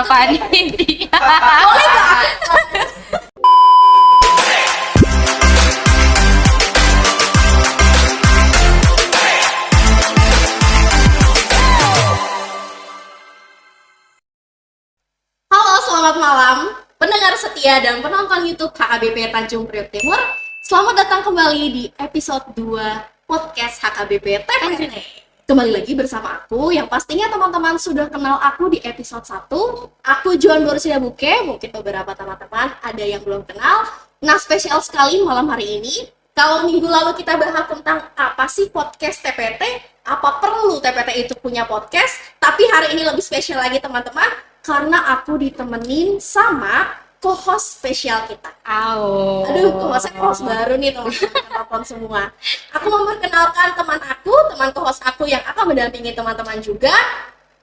panitia. Boleh nggak? Halo, selamat malam pendengar setia dan penonton YouTube HKBP Tanjung Priok Timur. Selamat datang kembali di episode 2 podcast HKBP TPT. Kembali lagi bersama aku yang pastinya teman-teman sudah kenal aku di episode 1. Aku Joan Borsia Buke, mungkin beberapa teman-teman ada yang belum kenal. Nah, spesial sekali malam hari ini. Kalau minggu lalu kita bahas tentang apa sih podcast TPT, apa perlu TPT itu punya podcast, tapi hari ini lebih spesial lagi teman-teman, karena aku ditemenin sama co-host spesial kita. Aduh, co-host baru nih teman-teman semua. Aku memperkenalkan teman co-host aku yang akan mendampingi teman-teman juga.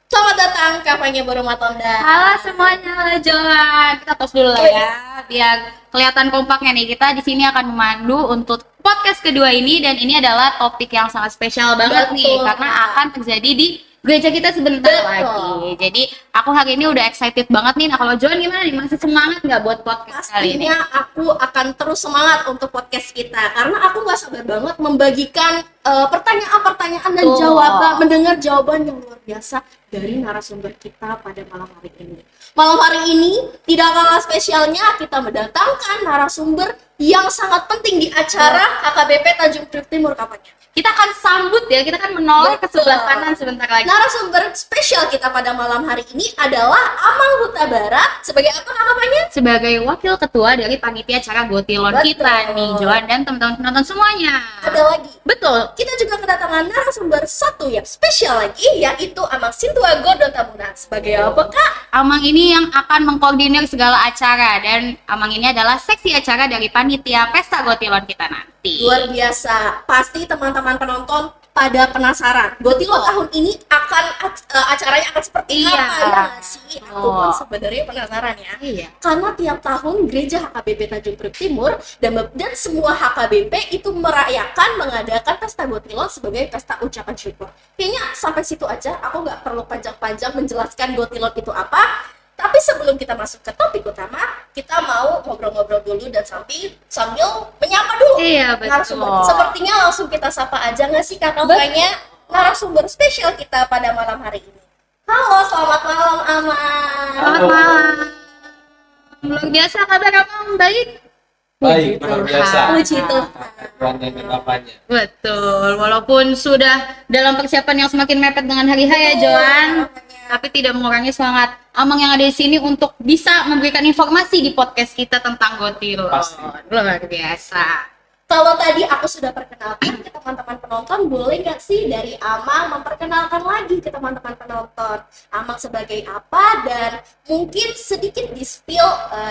Selamat datang Kampanye Boroma Tonda. Halo semuanya, halo Joan. Kita tos dulu lah ya, biar kelihatan kompaknya nih. Kita di sini akan memandu untuk podcast kedua ini, dan ini adalah topik yang sangat spesial banget nih, karena akan terjadi di gereja kita sebentar lagi. Jadi aku hari ini udah excited banget nih. Nah, kalau Joan gimana nih? Masih semangat nggak buat podcast kali ini? Pastinya aku akan terus semangat untuk podcast kita, karena aku nggak sabar banget membagikan pertanyaan-pertanyaan dan jawaban, mendengar jawaban yang luar biasa dari narasumber kita pada malam hari ini. Malam hari ini tidak kalah spesialnya, kita mendatangkan narasumber yang sangat penting di acara HKBP Tanjung Priok Timur kampanye. Kita akan sambut ya, kita akan menoleh ke sebelah kanan sebentar lagi. Narasumber spesial kita pada malam hari ini adalah Amang Huta Barat. Sebagai apa namanya? Sebagai wakil ketua dari panitia acara Gotilon kita nih, Joan dan teman-teman penonton semuanya. Ada lagi. Betul. Kita juga kedatangan narasumber satu yang spesial lagi, yaitu Amang Sintua Godo Tabunan. Sebagai apa, Kak? Amang ini yang akan mengkoordinir segala acara, dan Amang ini adalah seksi acara dari panitia Pesta Gotilon kita nanti. Luar biasa. Pasti teman-teman penonton pada penasaran. Gotilon tahun ini akan acaranya akan seperti apa ya nggak sih? Aku pun sebenarnya penasaran ya. Iya. Karena tiap tahun gereja HKBP Tanjung Priok Timur dan semua HKBP itu merayakan mengadakan pesta Gotilon sebagai pesta ucapan syukur. Kayaknya sampai situ aja. Aku nggak perlu panjang-panjang menjelaskan Gotilon itu apa. Tapi sebelum kita masuk ke topik utama, kita mau ngobrol-ngobrol dulu dan sambil menyapa dulu narasumber. Sepertinya langsung kita sapa aja nggak sih Kak? Kayaknya narasumber spesial kita pada malam hari ini. Halo, selamat malam Amang. Selamat malam. Luar biasa, kabar Amang? Baik? Baik, luar biasa. Puji Tuhan. Kampanye. Betul, walaupun sudah dalam persiapan yang semakin mepet dengan hari H ya Joan, tapi tidak mengurangi semangat Amang yang ada di sini untuk bisa memberikan informasi di podcast kita tentang Gotilon. Luar biasa. Kalau tadi aku sudah perkenalkan ke teman-teman penonton, boleh nggak sih dari Amang memperkenalkan lagi ke teman-teman penonton Amang sebagai apa, dan mungkin sedikit di-spill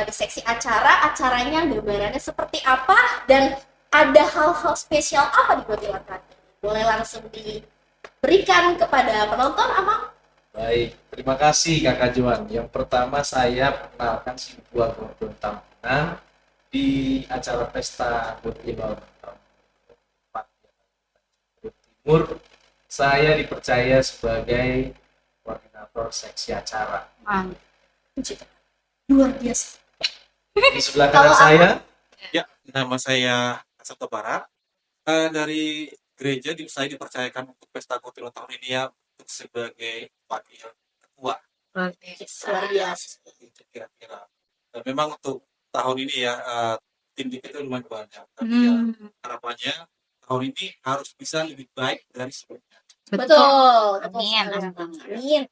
di seksi acaranya gambarannya seperti apa, dan ada hal-hal spesial apa di Gotilon tadi? Boleh langsung diberikan kepada penonton Amang? Baik, terima kasih Kakak Joan. Yang pertama saya perkenalkan Sintua Godo Tabunan di acara pesta Gotilon tahun 2024 Timur. Saya dipercaya sebagai koordinator seksi acara. Luar biasa. Di sebelah kanan saya, Ya, nama saya Asep Barat. Dari gereja saya dipercayakan untuk pesta Gotilon tahun ini ya, untuk sebagai wakil ketua. Luar biasa. Luar biasa. Itu kira-kira. Dan memang untuk tahun ini ya, tim kita lumayan banyak. Tapi ya, harapannya tahun ini harus bisa lebih baik dari sebelumnya. Betul. Amin. Amin.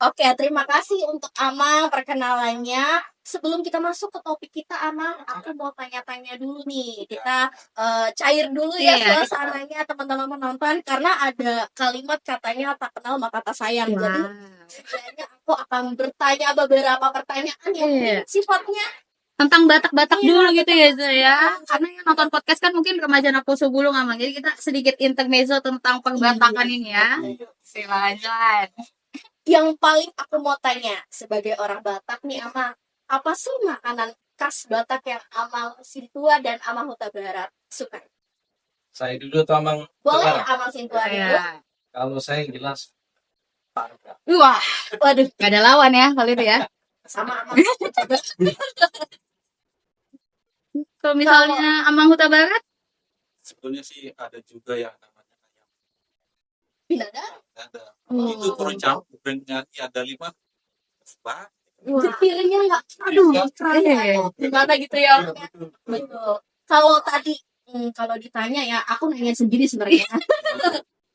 Oke, terima kasih untuk Amang perkenalannya. Sebelum kita masuk ke topik kita, Amang, aku mau tanya-tanya dulu nih. Kita cair dulu ya suasananya teman-teman penonton, karena ada kalimat katanya tak kenal maka tak sayang. Jadi sebenarnya aku akan bertanya beberapa pertanyaan yang sifatnya tentang Batak-Batak dulu gitu ya Zul ya. Karena yang nonton podcast kan mungkin remaja Naposo Bulung Amang. Jadi kita sedikit intermezzo tentang perbatakan ini ya. Silakan. yang paling aku mau tanya sebagai orang Batak nih, Amang, apa sih makanan khas Batak yang Amang Sintua dan Amang Huta Barat suka? saya dulu atau Amang Boleh Barat? Amang Sintua dulu. Kalau saya yang jelas Wah, Waduh, gak ada lawan ya kali itu ya. sama Amang. Kalau misalnya Amang Huta Barat, Sebetulnya sih ada juga yang namanya ayam. Binadar. Ada. Oh. Itu kurang campur dengan ada 5 bah. Piringnya nggak, aduh, keren ya. Gimana gitu ya? Betul. Kalau tadi, kalau ditanya ya, aku nanya sendiri sebenarnya.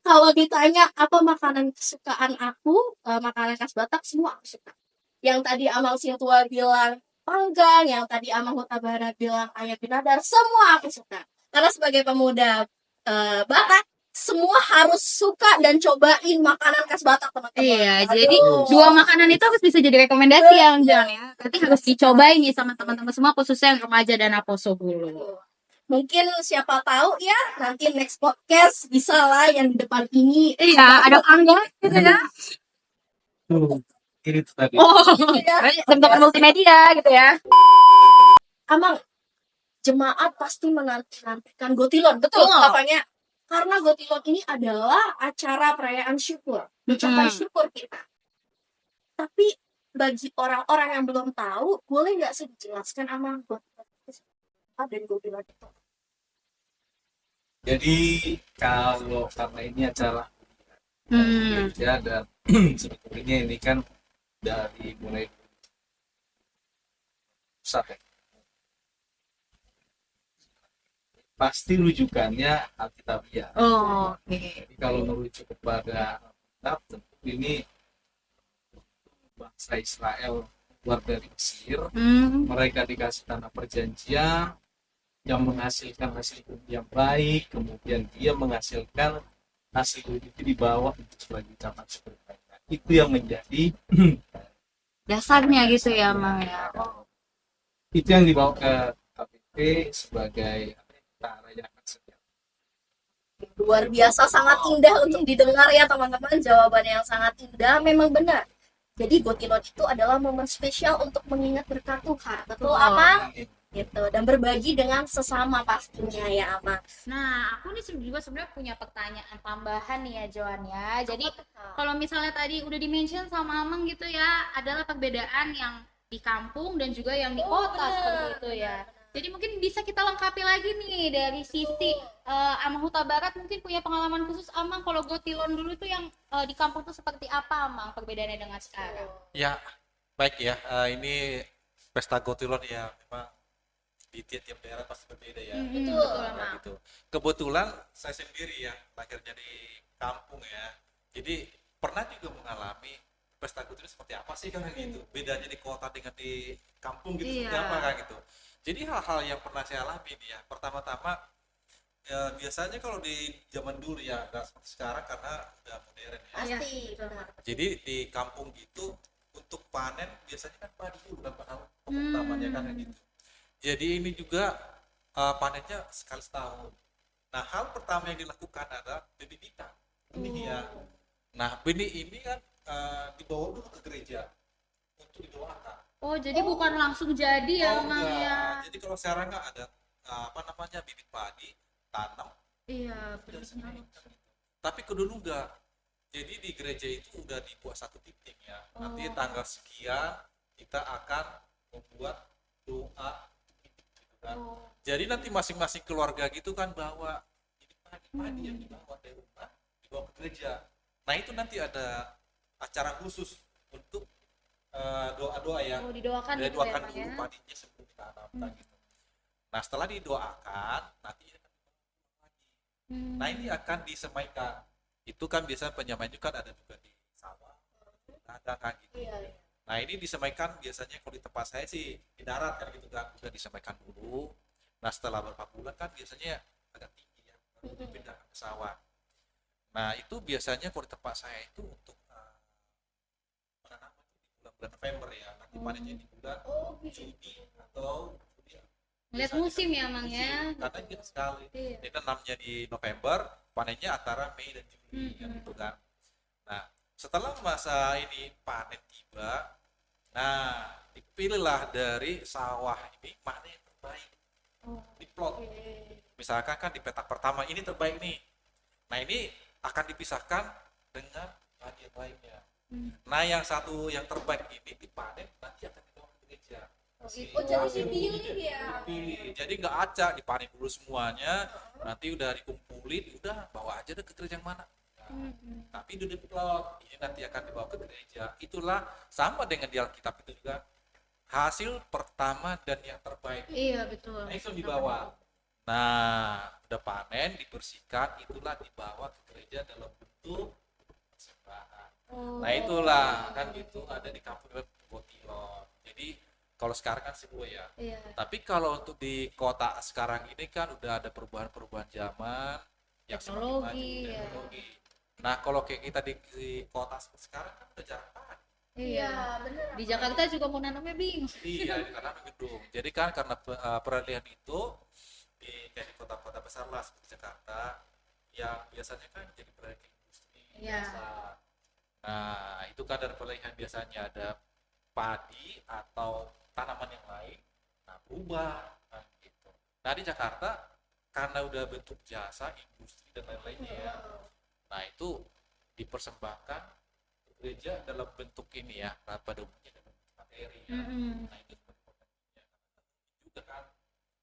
Kalau ditanya apa makanan kesukaan aku, makanan khas Batak semua aku suka. Yang tadi Amang Sintua bilang panggang, yang tadi Amang Huta Barat bilang ayam binadar, semua aku suka. Karena sebagai pemuda Batak, semua harus suka dan cobain makanan khas Batak, teman-teman. iya, Aduh. jadi dua makanan itu harus bisa jadi rekomendasi ya, John ya. Berarti harus dicobain nih sama teman-teman semua, khususnya yang remaja dan Aposo dulu. Mungkin siapa tahu ya nanti next podcast bisa lah yang di depan ini. Iya, ada angga gitu ya. Ini tuh tadi. Oh, Iya. teman-teman multimedia gitu ya. Amang, jemaat pasti menanti-nantikan Gotilon, betul Oh. apanya? Karena Gotilon ini adalah acara perayaan syukur, ucapan syukur kita. Tapi bagi orang-orang yang belum tahu, boleh nggak sih dijelaskan Amang Gotilon itu apa dan Gotilon itu? Jadi kalau karena ini acara gereja dan sebetulnya ini kan dari mulai pusat ya. Pasti rujukannya Alkitabiah. Oh, oke. Jadi kalau merujuk kepada Alkitab, tentu ini bangsa Israel keluar dari Mesir, mereka dikasih tanah perjanjian yang menghasilkan hasil bumi yang baik, kemudian dia menghasilkan hasil bumi itu dibawa untuk sebagai ucapan syukur mereka. Itu yang menjadi Dasarnya gitu ya, Mang ya. itu yang dibawa ke KPP sebagai kita rayakan setiap. Luar biasa, sangat indah untuk didengar ya teman-teman. Jawabannya yang sangat indah, memang benar. Jadi Gotilon itu adalah momen spesial untuk mengingat berkat Tuhan. Betul, Amang? Gitu. Dan berbagi dengan sesama pastinya ya, Amang. Nah, aku nih juga sebenarnya punya pertanyaan tambahan nih ya, Joan ya. Jadi kalau misalnya tadi udah di-mention sama Amang gitu ya, adalah perbedaan yang di kampung dan juga yang di kota seperti itu ya. Jadi mungkin bisa kita lengkapi lagi nih dari sisi Amang Huta Barat, mungkin punya pengalaman khusus Amang kalau Gotilon dulu tuh yang di kampung tuh seperti apa Amang perbedaannya dengan sekarang? Ya, baik ya. Ini pesta Gotilon ya memang di tiap daerah pasti berbeda ya. Betul, Nah, Amang. gitu. Kebetulan saya sendiri ya lahirnya di kampung ya. Jadi pernah juga mengalami pesta Gotilon seperti apa sih kan gitu. Bedanya di kota dengan di kampung gitu seperti apa kan gitu. Jadi hal-hal yang pernah saya alami nih ya. Pertama-tama biasanya kalau di zaman dulu ya, nggak seperti sekarang karena udah modern ya. Pasti, benar. Jadi di kampung gitu untuk panen biasanya kan padi dulu kan hal utamanya kan gitu. Jadi ini juga panennya sekali setahun. Nah hal pertama yang dilakukan adalah benih ya. Nah benih ini kan dibawa dulu ke gereja untuk didoakan. Oh, jadi bukan langsung jadi ya, Mang enggak. ya. Jadi kalau sekarang nggak ada bibit padi tanam. Iya, Udah benar. sendiri. Tapi ke dulu enggak. Jadi di gereja itu udah dibuat satu titik ya. Nanti tanggal sekian kita akan membuat doa gitu kan. Jadi nanti masing-masing keluarga gitu kan bawa ini padi yang dibawa dari rumah dibawa ke gereja. Nah itu nanti ada acara khusus untuk doa-doa ya. Oh, didoakan gitu ya, Doakan Mang dulu ya. padinya sebelum ditanam gitu. Nah setelah didoakan nanti nah ini akan disemaikan. Itu kan biasa penyamaian juga ada juga di sawah, ada kan gitu. Nah ini disemaikan biasanya kalau di tempat saya sih di darat kan gitu kan, udah disemaikan dulu. Nah setelah beberapa bulan kan biasanya agak tinggi ya, pindah ke sawah. Nah itu biasanya kalau di tempat saya itu untuk penanaman di bulan November ya, nanti panennya di bulan Juni atau Lihat musim ya, Mang ya. karena ingat sekali. Iya. Ini tanamnya di November, panennya antara Mei dan Juni kan gitu kan. Nah, setelah masa ini panen tiba, nah dipilihlah dari sawah ini mana yang terbaik. Diplot. Misalkan kan di petak pertama ini terbaik nih. Nah, ini akan dipisahkan dengan bagian lainnya. Nah yang satu yang terbaik ini dipanen nanti akan dibawa ke gereja. Oh, jadi dipilih ya. Dipilih. Jadi nggak acak, dipanen dulu semuanya, nanti udah dikumpulin, udah bawa aja deh ke gereja yang mana. Nah, tapi itu diplot, ini nanti akan dibawa ke gereja. Itulah sama dengan di Alkitab itu juga hasil pertama dan yang terbaik. Iya betul. Nah itu dibawa. Nah udah panen, dibersihkan, itulah dibawa ke gereja dalam bentuk persembahan. Nah itulah kan gitu ada di kampung Botilon. Jadi kalau sekarang kan sibuk ya. Iya. Tapi kalau untuk di kota sekarang ini kan udah ada perubahan-perubahan zaman yang semakin maju, Teknologi, ya. teknologi. Nah kalau kayak kita di kota seperti sekarang kan udah jarang banget. Iya. bener. Di Jakarta juga mau nanamnya bingung. Iya, karena gedung. Jadi kan karena peralihan itu kayak di kota-kota besar lah seperti Jakarta, yang biasanya kan jadi peralihan industri Iya. biasa. Nah itu kan dari peralihan biasanya ada padi atau tanaman yang lain, nah berubah kan gitu. Nah di Jakarta karena udah bentuk jasa, industri dan lain-lainnya ya, nah itu dipersembahkan ke gereja dalam bentuk ini ya, pada umumnya dalam bentuk materi ya. Nah itu seperti potensinya juga kan,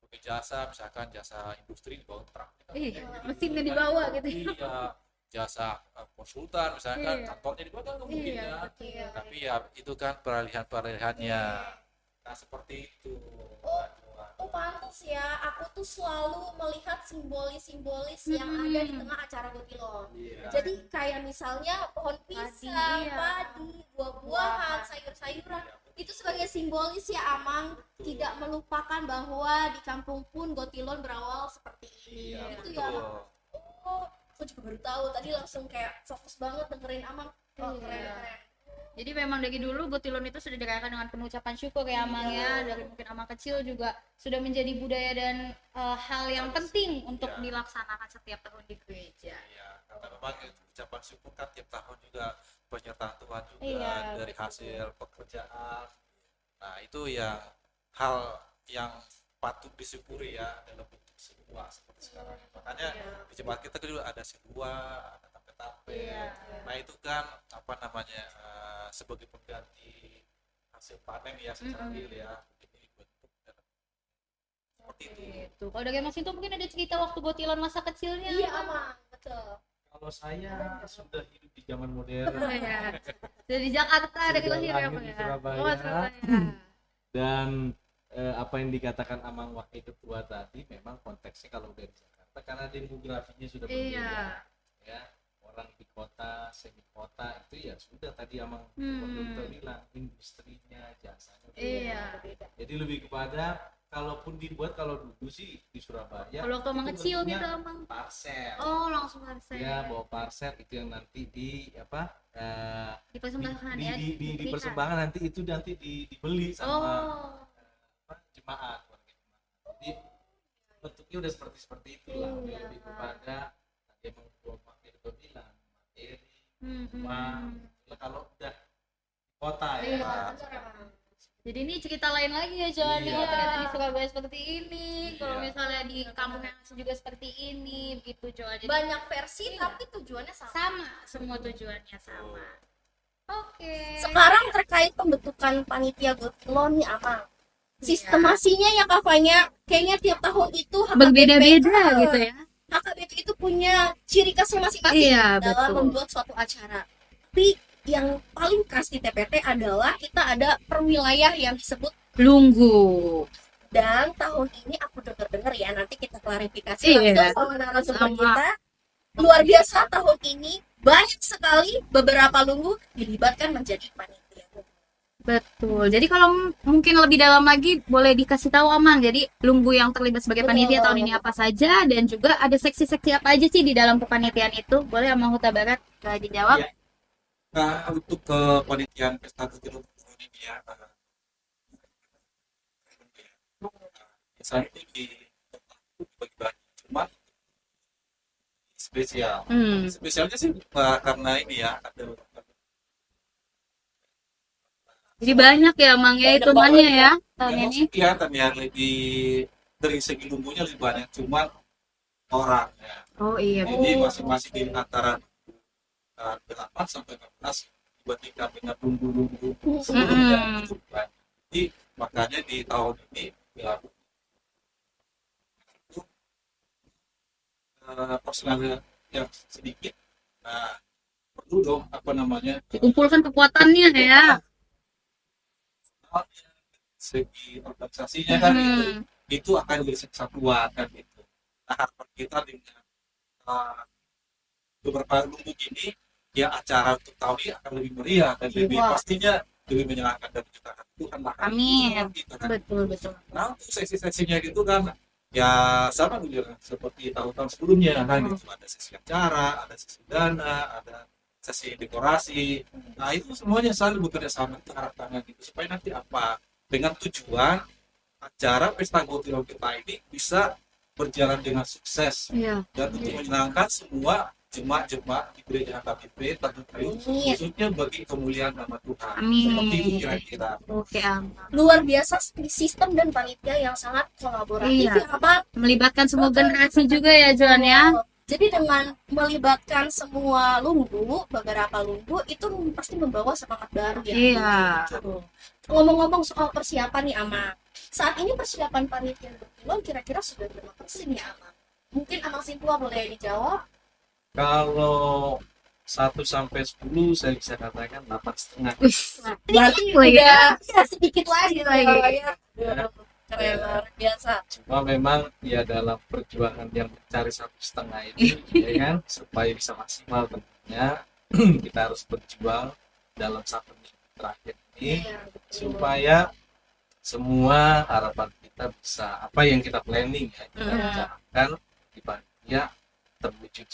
pakai jasa, misalkan jasa industri di bawah truk. Iya, mesinnya dibawa gitu. Iya, jasa konsultan misalkan Iya. kantornya di bawah kan nggak mungkin Iya, ya. betul. Tapi ya itu kan peralihannya. Nah seperti itu. Oh pantas ya, aku tuh selalu melihat simbolis-simbolis yang ada di tengah acara Botilon. Iya. Jadi kayak misalnya pohon pisang, iya. padi, buah-buahan, sayur-sayuran. Itu sebagai simbolis ya Amang, tidak melupakan bahwa di kampung pun Botilon berawal seperti ini. Iya, Itu ya Amang. betul. Oh, aku juga baru tahu. Tadi langsung kayak fokus banget dengerin Amang. Oh, Iya. keren-keren. Jadi memang dari dulu Botilon itu sudah dirayakan dengan penuh ucapan syukur ya Amang ya. Dari mungkin Amang kecil juga sudah menjadi budaya dan hal yang penting untuk Iya. dilaksanakan setiap tahun di gereja. Iya, karena memang ucapan syukur kan tiap tahun juga penyertaan Tuhan juga Iya, dari betul. hasil pekerjaan. Nah itu yang hal yang patut disyukuri ya dalam bentuk sebuah seperti sekarang. Makanya di jemaat kita juga ada sebuah, ada tape-tape. Iya. Nah itu kan apa namanya sebagai pengganti hasil panen ya secara real ya. Ini bentuk dalam seperti itu. Gitu. Kalau dari Mas itu mungkin ada cerita waktu Botilon masa kecilnya. Iya Amang, betul. Kalau saya sudah hidup di zaman modern Oh, ya. Dari Jakarta dari Sudah lahir ya lahir Pak di ya. Surabaya. Oh, Surabaya. dan apa yang dikatakan Amang Wakil Ketua tadi memang konteksnya kalau dari Jakarta karena demografinya sudah berbeda Iya. ya, orang di kota semi kota itu ya sudah tadi Amang Hmm. Dokter bilang industrinya jasanya udah Iya. beda. Jadi lebih kepada kalaupun dibuat kalau dulu sih di Surabaya Kalau waktu Amang itu kecil bentuknya gitu Amang. parsel Oh, langsung harusnya. ya, bawa parsel itu yang nanti di apa Di persembahan di, ya. di, di, di diberikan. persembahan nanti itu nanti dibeli sama Oh. jemaat, warga jemaat. Jadi bentuknya udah seperti itulah, Iya. lebih kepada tadi emang Bapak itu bilang materi, Hmm, uang. Nah, kalau udah kota ya, Iya. Betul Amang. Jadi ini cerita lain lagi ya Johan Iya. ya, ternyata di Surabaya seperti ini, kalau Iya. misalnya di kampung yang lain juga seperti ini, begitu Johan. Jadi Banyak versi Iya. tapi tujuannya sama. sama, semua tujuannya sama. Oke. Sekarang terkait pembentukan panitia Botilon nih Amang. Sistemasinya ya Kavanya, kayaknya tiap tahun itu Berbeda-beda gitu ya. HKBP itu punya ciri khasnya masing-masing Iya, dalam betul. membuat suatu acara. Tapi yang paling khas di TPT adalah kita ada perwilayah yang disebut, Lunggu. dan tahun ini aku dengar ya, nanti kita klarifikasi Iya. langsung sama narasumber Sama. kita. Luar biasa tahun ini banyak sekali beberapa lunggu dilibatkan menjadi panitia. Betul. Jadi kalau mungkin lebih dalam lagi boleh dikasih tahu Amang. Jadi Lunggu yang terlibat sebagai panitia tahun ini apa saja dan juga ada seksi-seksi apa aja sih di dalam kepanitiaan itu? Boleh Amang Huta Barat dijawab? Iya. Nah, untuk kepanitiaan pesta Botilon tahun ini ya, biasanya di bagi-bagi, cuma spesial. Hmm. Spesialnya sih karena ini ya, ada Jadi banyak ya Amang ya hitungannya ya tahun yang ini. kelihatan ya lebih dari segi bumbunya lebih banyak, cuma orang ya. Oh iya. Jadi masing-masing di antara 8 sampai 14 bertingkat dengan lumbu-lumbu sebelumnya gitu kan. Jadi makanya di tahun ini ya itu personalnya yang sedikit, nah perlu dong apa namanya Dikumpulkan kekuatannya ya. segi organisasinya kan itu akan jadi kesatuan kan gitu. Nah harapan kita dengan beberapa lumbu ini ya acara untuk tahun ini akan lebih meriah dan lebih pastinya lebih menyenangkan dan menciptakan Tuhan lah. Amin. Gitu kan. Betul. Nah untuk sesi-sesinya gitu kan ya sama gitu seperti tahun-tahun sebelumnya kan gitu, ada sesi acara, ada sesi dana, ada sesi dekorasi. Nah itu semuanya selalu bekerja sama itu harapannya gitu supaya nanti apa dengan tujuan acara pesta Gotilom kita ini bisa berjalan dengan sukses dan untuk menyenangkan semua jemaat-jemaat di gereja HKBP tentu khususnya bagi kemuliaan nama Tuhan. Amin. Seperti itu kira-kira. Oke, aman. Luar biasa sistem dan panitia yang sangat kolaboratif Iya. ya Abang. Melibatkan semua generasi juga ya Joan ya. Jadi dengan melibatkan semua lumbu, beberapa lumbu itu pasti membawa semangat baru ya. Iya. Ngomong-ngomong soal persiapan nih Amang, saat ini persiapan panitia Gotilom kira-kira sudah berapa persen ya Amang? Mungkin Amang Simpua boleh dijawab. Kalau 1 sampai 10 saya bisa katakan 8,5. Berarti udah ya, sedikit lagi ya. Keren luar biasa. Cuma memang ya dalam perjuangan yang mencari 1,5 ini ya kan supaya bisa maksimal tentunya kita harus berjuang dalam 1 minggu terakhir ini supaya semua harapan kita bisa apa yang kita planning ya kita rencanakan di panitia terwujud.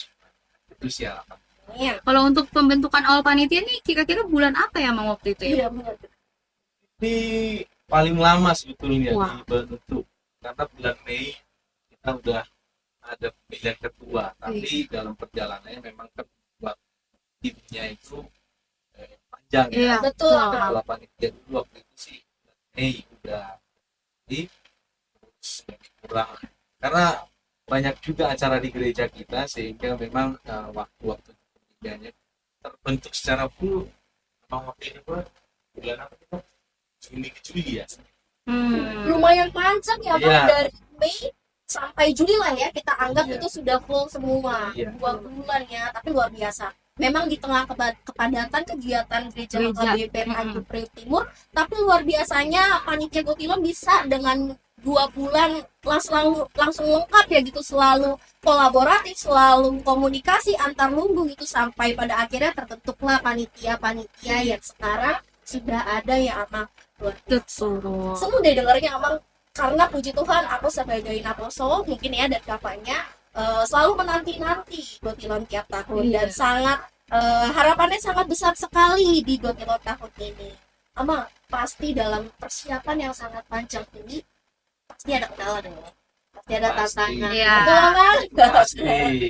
Itu sih harapan. Iya. Kalau untuk pembentukan awal panitia nih kira-kira bulan apa ya Mang waktu itu ya? Iya benar. Ini paling lama sebetulnya Wah. dibentuk karena bulan Mei kita udah ada pemilihan ketua, tapi dalam perjalanannya memang ketua timnya itu panjang Iya, ya. Betul. Kalau panitia dulu waktu itu sih Mei udah jadi terus kurang karena banyak juga acara di gereja kita sehingga memang waktu-waktu pemilihannya terbentuk secara full. Memang waktu itu bulan apa kita? Juni ke Juli ya. Lumayan panjang ya Bang, Iya. dari Mei sampai Juli lah ya kita anggap Iya. itu sudah full semua. Iya. 2 bulan ya, tapi luar biasa. Memang di tengah kepadatan kegiatan gereja Gereja. HKBP Tanjung Priok Timur, tapi luar biasanya panitia Gotilom bisa dengan 2 bulan langsung lengkap ya gitu, selalu kolaboratif, selalu komunikasi antar lumbu gitu sampai pada akhirnya terbentuklah panitia yang sekarang sudah ada ya Amang. Luar biasa. Betul. Seneng deh dengarnya Amang, karena puji Tuhan aku sebagai naposol mungkin ya dan kakaknya selalu menanti-nanti Gotilom tiap tahun dan sangat harapannya sangat besar sekali di Gotilom tahun ini. Amang, pasti dalam persiapan yang sangat panjang ini pasti ada kendala dong. Pasti ada Pasti. tantangan. Iya. Betul kan? Pasti.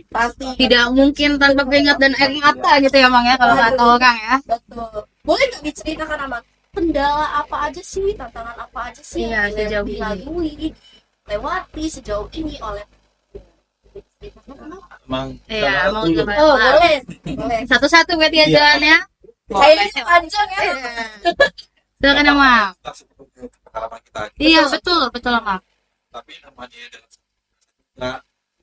Pasti. Tidak mungkin tanpa keringat dan air mata gitu ya Mang ya kalau kata orang ya. Betul. Boleh nggak diceritakan Amang? Kendala apa aja sih, tantangan apa aja sih Iya, yang sejauh ini. dilalui, dilewati sejauh ini oleh Emang Iya, mau coba. Oh, boleh. Boleh. Satu-satu berarti ya Iya. Joan ya. Kayaknya panjang ya. Silakan ya Mang. Kita seperti pengalaman kita. Iya, betul Mang. tapi namanya dalam kita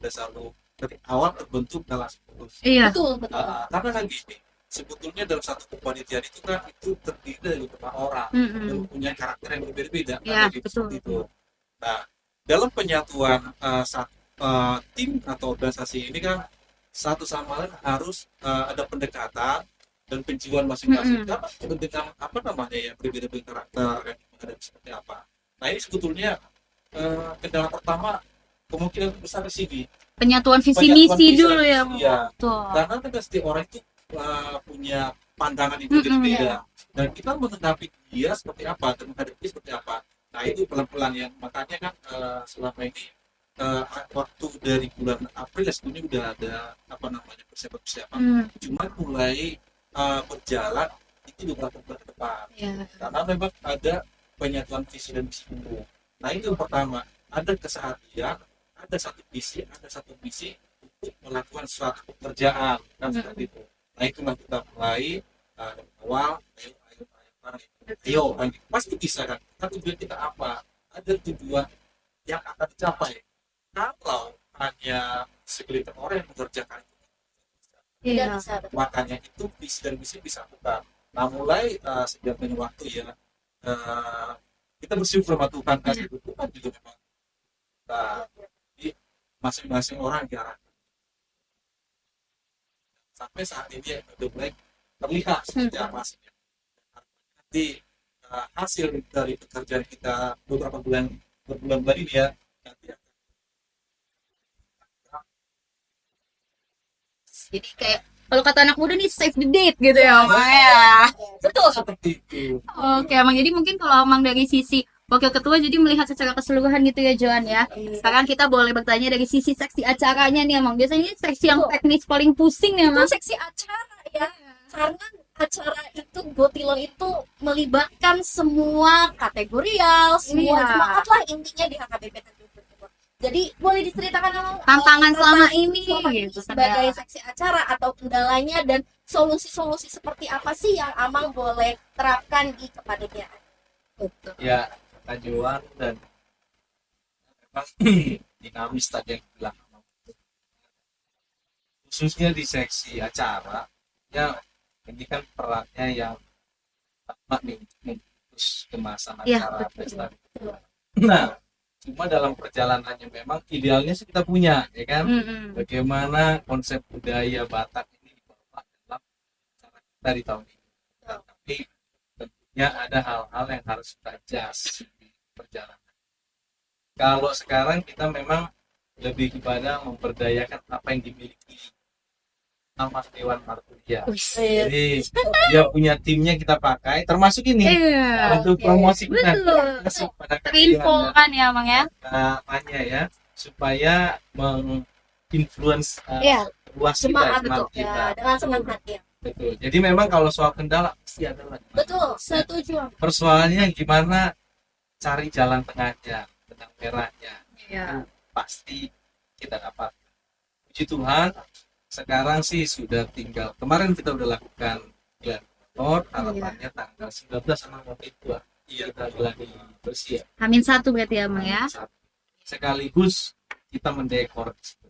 udah selalu dari awal terbentuk dalam sebuah Iya. Betul, betul. karena kan gini sebetulnya dalam satu kepanitiaan itu kan itu terdiri dari beberapa orang Mm-mm. yang punya karakter yang berbeda-beda Iya, kan, jadi betul. seperti itu. Nah dalam penyatuan tim atau organisasi ini kan satu sama lain harus ada pendekatan dan penjiwaan masing-masing karena dengan apa namanya ya berbeda-beda karakter yang menghadapi seperti apa. Nah ini sebetulnya kendala pertama kemungkinan besar di sini Penyatuan visi Penyatuan misi visi dulu ya. misi, ya. Betul. karena kan setiap orang itu punya pandangan yang berbeda dan kita menghadapi dia seperti apa dan menghadapi dia seperti apa. Nah itu pelan-pelan ya makanya kan selama ini waktu dari bulan April sebetulnya udah ada apa namanya persiapan cuma mulai berjalan itu beberapa bulan ke depan Iya. karena memang ada penyatuan visi dan misi dulu. Nah itu yang pertama ada keseharian, ada satu visi, ada satu misi untuk melakukan suatu pekerjaan kan seperti itu. Nah itulah kita mulai dari awal, ayo, pasti bisa kan. Kan tujuan kita apa? Ada tujuan yang akan dicapai. Kalau hanya segelintir orang yang mengerjakan itu, Tidak Iya. bisa. makanya itu visi dan misi bisa bukan. Nah mulai sejak banyak waktu ya, kita bersyukur sama Tuhan kasih Tuhan juga memang di masing-masing orang diarahkan. Sampai saat ini udah mulai terlihat seperti apa hasilnya. Nanti hasil dari pekerjaan kita beberapa bulan ini ya, nanti Jadi kayak kalau kata anak muda nih save the date gitu ya, Mang ya. Betul. seperti itu. Oke, Mang. Jadi mungkin kalau Mang dari sisi wakil ketua jadi melihat secara keseluruhan gitu ya, Joan ya. Sekarang kita boleh bertanya dari sisi seksi acaranya nih, Mang. Biasanya ini seksi yang teknis paling pusing ya, Itu Mang. seksi acara ya, karena acara itu Gotilon itu melibatkan semua kategorial, semua Iya. jemaat lah intinya di HKBP Tanjung Priok. Jadi boleh diceritakan Amang, Tantangan selama ini selama ini gitu, sebagai kendala. seksi acara atau kendalanya dan solusi-solusi seperti apa sih yang Amang boleh terapkan di kepanitiaan? Betul. Ya Tajuan dan memang dinamis tadi yang bilang, khususnya di seksi acara ya, ini kan perannya yang pertama nih untuk memutus kemasan Iya, acara betul. pesta. Nah cuma dalam perjalanannya memang idealnya sih kita punya ya kan, Mm-mm. bagaimana konsep budaya Batak ini dibawa dalam acara kita di tahun ini. Tapi tentunya ada hal-hal yang harus kita adjust di perjalanan. Kalau sekarang kita memang lebih kepada memperdayakan apa yang dimiliki sama Dewan Marturia. Jadi dia punya timnya kita pakai, termasuk ini Iya. untuk promosi kita. Betul. Kasih pada Terinfo kalian, kan ya, Mang ya. tanya ya, supaya menginfluence Iya. luas kita, Jemaat jemaat betul kita. ya, dengan senang hati ya. Betul. Jadi memang kalau soal kendala pasti ada lah. Betul, setuju. Persoalannya gimana cari jalan tengahnya, benang merahnya. Iya. Pasti kita dapat. Puji Tuhan, sekarang sih sudah tinggal. Kemarin kita udah lakukan gelar motor, harapannya tanggal 19 sama waktu itu. Iya, kita lagi bersih ya. H-1 berarti ya, Mang ya. Sekaligus kita mendekor di situ.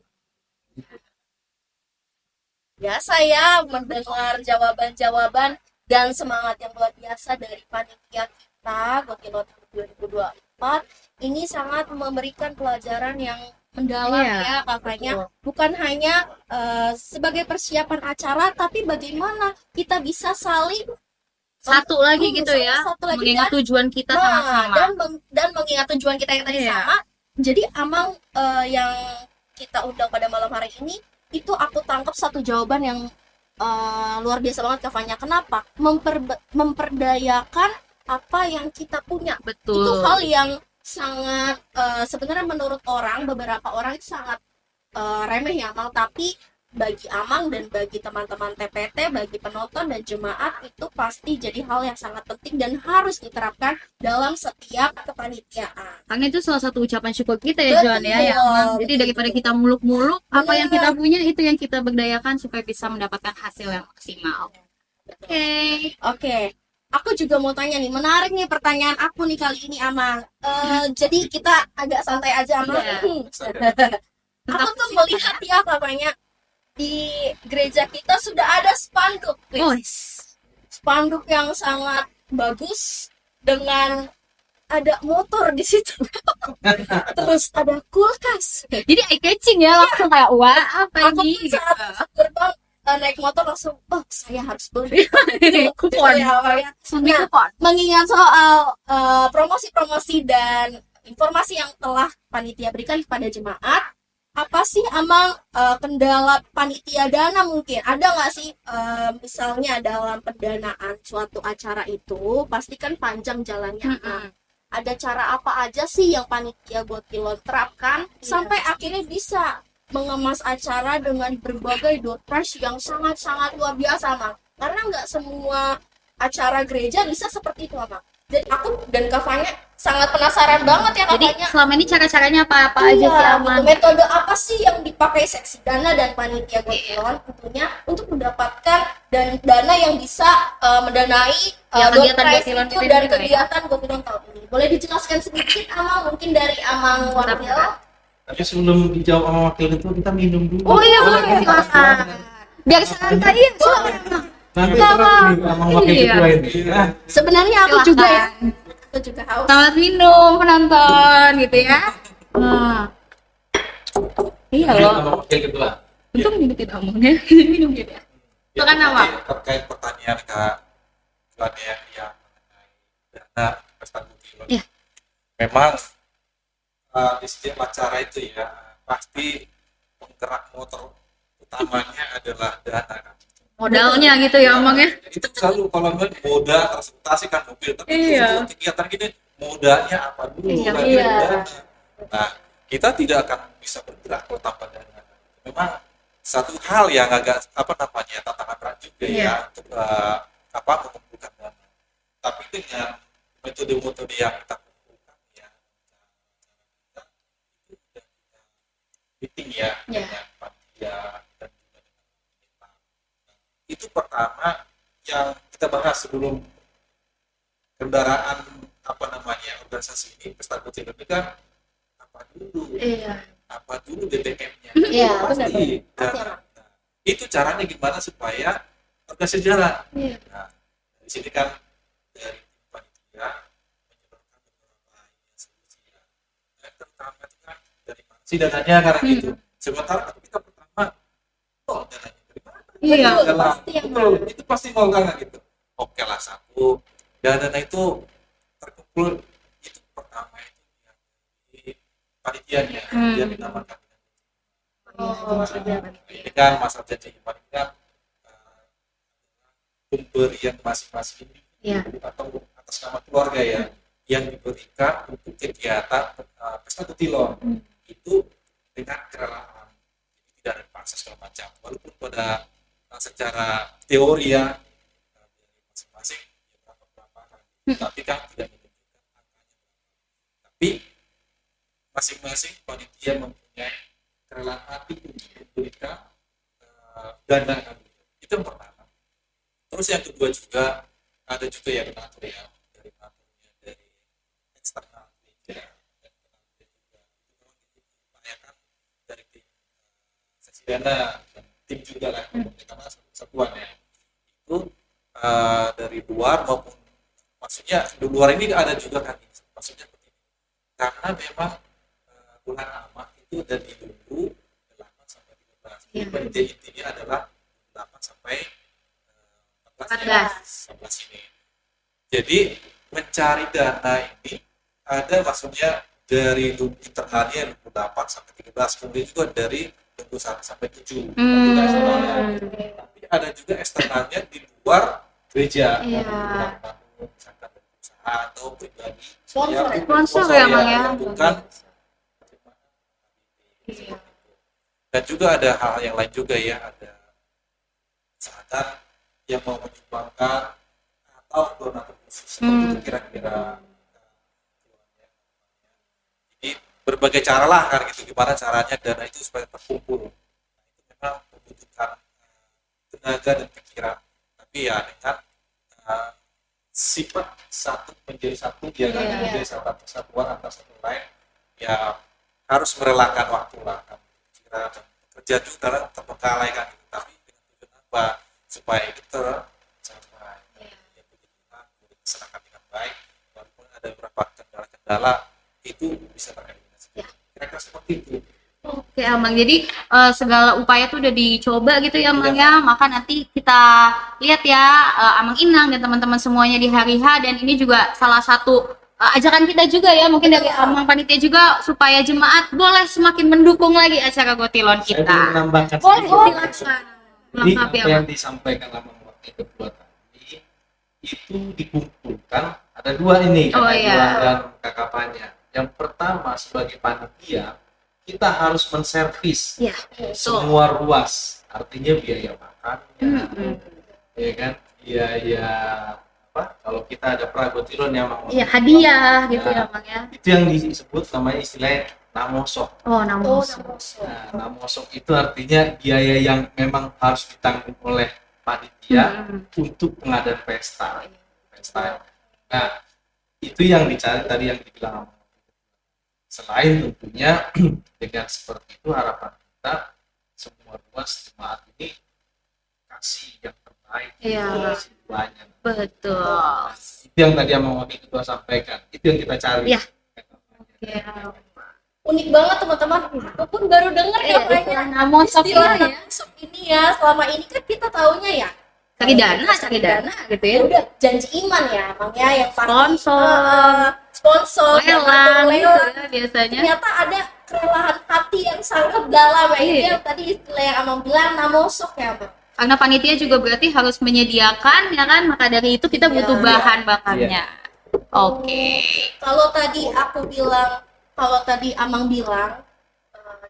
Ya, saya mendengar jawaban-jawaban dan semangat yang luar biasa dari panitia kita Gotilon 2024. Ini sangat memberikan pelajaran yang mendalam Iya, ya kakaknya. Bukan hanya sebagai persiapan acara, tapi bagaimana kita bisa saling Satu lagi gitu ya. satu lagi Mengingat tujuan kita Nah, sama-sama. dan mengingat tujuan kita yang tadi Iya. sama. Jadi Amang yang kita undang pada malam hari ini itu aku tangkap satu jawaban yang luar biasa banget Kavanya. Kenapa? Memperdayakan apa yang kita punya. Itu Betul. hal yang sangat sebenarnya menurut beberapa orang itu sangat remeh ya Amang, tapi bagi Amang dan bagi teman-teman TPT, bagi penonton dan jemaat itu pasti jadi hal yang sangat penting dan harus diterapkan dalam setiap kepanitiaan. Karena itu salah satu ucapan syukur kita ya, Joan ya. Betul, Ya, Mang. Jadi betul. daripada kita muluk-muluk, apa yang Benar. kita punya itu yang kita berdayakan supaya bisa mendapatkan hasil yang maksimal. Oke. Oke, aku juga mau tanya nih, menarik nih pertanyaan aku nih kali ini Amang. Jadi kita agak santai aja Amang. Iya. Aku tuh melihat ya katanya di gereja kita sudah ada spanduk, Chris. Oh, Spanduk yang sangat bagus dengan ada motor di situ. Terus ada kulkas. jadi eye catching ya, langsung kayak wah apa Aku ini? tuh saat gerbang naik motor langsung, oh saya harus beli. Kupon. Ya. Sampai Nah, kupon. mengingat soal promosi-promosi dan informasi yang telah panitia berikan kepada jemaat, apa sih Amang kendala panitia dana mungkin? Ada nggak sih misalnya dalam pendanaan suatu acara itu pasti kan panjang jalannya. Nah, ada cara apa aja sih yang panitia Gotilon terapkan sampai akhirnya bisa mengemas acara dengan berbagai door prize yang sangat-sangat luar biasa, Mang? Karena nggak semua acara gereja bisa seperti itu, Mang. Jadi aku dan Kavanya sangat penasaran banget ya Jadi kakaknya. selama ini cara-caranya apa aja Iya, sih Amang? gitu. Metode apa sih yang dipakai seksi dana dan panitia Gotilon tentunya untuk mendapatkan dan dana yang bisa mendanai Ya, door kegiatan prize Gotilon itu kita dari juga ya. kegiatan Gotilon tahun ini. Boleh dijelaskan sedikit Amang, mungkin dari Amang Wakil? Tapi sebelum dijawab sama wakil itu kita minum dulu. Oh iya, Boleh boleh, kan? silakan. Biar santai ya, silakan. Nanti Sama. terus nih sama wakil Iya. ketua ini. Nah, Sebenarnya aku Silakan. juga ya. Aku juga haus. Selamat minum penonton gitu ya. Nah. Iya lanjut loh. sama wakil ketua. Untung ngingetin Amangnya. Minum gitu ya. Silakan jadi Amang. terkait pertanyaan Kak Tuan yang mengenai dana pesta Gotilon. Iya. Memang di setiap acara itu ya pasti penggerak motor utamanya adalah dana kan. Modalnya gitu ya Amang ya. Itu selalu kalau nggak moda transportasi kan mobil, tapi Iya. untuk kegiatan gini modalnya apa dulu Iya, kan iya. dana. Nah kita tidak akan bisa bergerak kalau tanpa dana. Memang satu hal yang agak tantangan berat juga Iya. ya untuk mengumpulkan dana. Tapi dengan metode-metode yang kita kumpulkan ya kita itu sudah kita meeting ya Iya. dengan panitia dan juga dengan pemerintah. Itu pertama yang kita bahas sebelum kendaraan organisasi ini pesta Gotilon ini kan apa dulu Iya. apa dulu DTM-nya Iya, pasti benar. Nah, itu caranya gimana supaya organisasi jalan. Iya. Nah, di sini kan dari tim panitia menyebarkan beberapa solusi ya. Nah, terutama itu kan dari mana sih dananya karena gitu. Sementara kan kita pertama dananya dari mana? Iya. Betul, Adalah- pasti yang betul, itu pasti nol kan gitu. Oke lah satu. Dan dana itu terkumpul itu pertama itu yang di panitianya yang dinamakan. Oh, sudah. Ini kan masa janji kemarin kan pemberian masing-masing Iya. atau atas nama keluarga ya yang diberikan untuk kegiatan pesta Gotilon itu dengan kerelaan, jadi tidak ada paksa segala macam walaupun pada secara teori ya dari masing-masing ya berapa kan tapi kan tidak menunjukkan angkanya tapi masing-masing panitia mempunyai kerelaan hati untuk memberikan dana kan. Itu yang pertama. Terus yang kedua juga ada juga yang donatur ya dari donaturnya dari eksternal gereja dan donatur juga itu memang diupayakan dari tim sesi dana dan tim juga lah karena satuan ya itu dari luar maupun maksudnya di luar ini ada juga kan maksudnya begini karena memang bulan amat itu dan ditunggu 8 sampai 13. Iya. Panitia intinya adalah 8 sampai 14. 14 ini. Jadi mencari dana ini ada maksudnya dari internalnya 28 sampai 13, kemudian juga dari 21 sampai 7. Itu eksternalnya. Tapi ada juga eksternalnya di luar gereja. Iya. Misalkan dari perusahaan atau pribadi. Sponsor ya? Sponsor ya, Bang, ya. yang bukan dan juga ada hal yang lain juga ya ada misalkan yang mau menyumbangkan atau donatur khusus seperti itu kira-kira jadi berbagai cara lah kan gitu gimana caranya dana itu supaya terkumpul itu memang membutuhkan tenaga dan pikiran tapi ya dengan sifat satu menjadi satu biar menjadi satu kesatuan antar satu lain ya harus merelakan waktu lah kan kira dan kerja juga terbengkalai kan gitu. Tapi dengan tujuan apa supaya itu tercapai ya begitu dilaksanakan dengan baik walaupun ada beberapa kendala-kendala itu bisa tereliminasi kira-kira seperti itu. Oke Amang, jadi segala upaya tuh udah dicoba gitu ya Amang ya, maka nanti kita lihat ya Amang Inang dan teman-teman semuanya di hari H dan ini juga salah satu ajakan kita juga ya mungkin dari Amang Panitia juga supaya jemaat boleh semakin mendukung lagi acara Gotilon Saya kita. belum menambahkan Boleh sedikit. silakan. Jadi Lengkapi apa yang Amang. disampaikan sama wakil ketua tadi itu dikumpulkan ada dua ini Oh, kakak iya. Iwan dan kakak Panya. Yang pertama sebagai panitia kita harus menservis Iya, betul. semua ruas, artinya biaya makan, ya kan, biaya kalau kita ada pragotilon yang mau Iya, hadiah gitu ya, Bang ya. itu yang disebut namanya istilah namosok. Oh, namun. Nah, namosok itu artinya biaya yang memang harus ditanggung oleh panitia untuk pengadaan pesta. Nah, itu yang dicari tadi yang dibilang. Selain tentunya dengan seperti itu harapan kita semua ruas jemaat ini kasih yang terbaik. Iya. Banyak. Betul. Itu yang tadi yang mau Wakil Ketua sampaikan. Itu yang kita cari. Iya. Iya. Unik banget teman-teman. Aku pun baru dengar ya kayaknya Namosok istilah ini ya. namosok ini ya. Selama ini kan kita taunya ya Cari dana gitu ya. ya udah janji iman ya emangnya yang pasti Sponsor. sponsor Lelang gitu lelang. ya biasanya. Ternyata ada kerelahan hati yang sangat dalam ya. Ini Iya. yang tadi istilah yang Amang bilang namosok ya Bang. Karena panitia juga berarti harus menyediakan ya kan, maka dari itu kita butuh Iya. bahan bakarnya. Oke. Kalau tadi Amang bilang